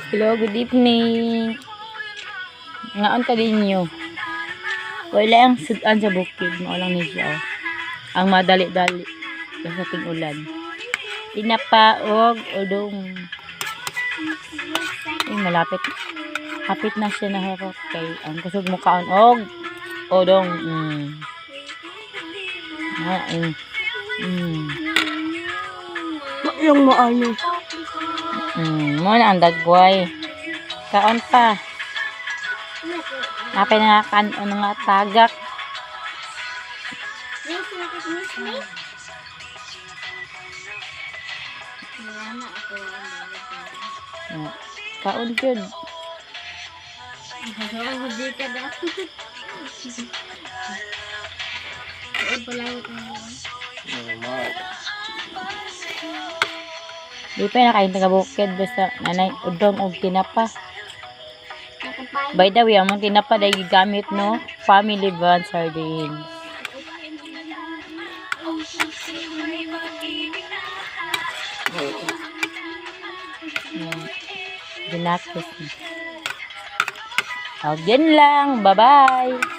Hello, good evening. Ngaon ka din nyo. Wala ang sudan sa bukid. Maulang ni siya. Ang madali-dali. Sa ating ulan. Tinapaog, udong. Ay, malapit. Kapit na siya na harap. Kay, ang kusog mo kaon. Og, udong. Yung maayo. Muna ang dagway. Kaon pa. Napay na nga tagak. Kaon yun. Di pa na kain taga-bukid basta nanay udong og tinapa. By the way, among tinapa dahil gigamit no family brand sardines. Ginakis. Yan lang. Bye-bye.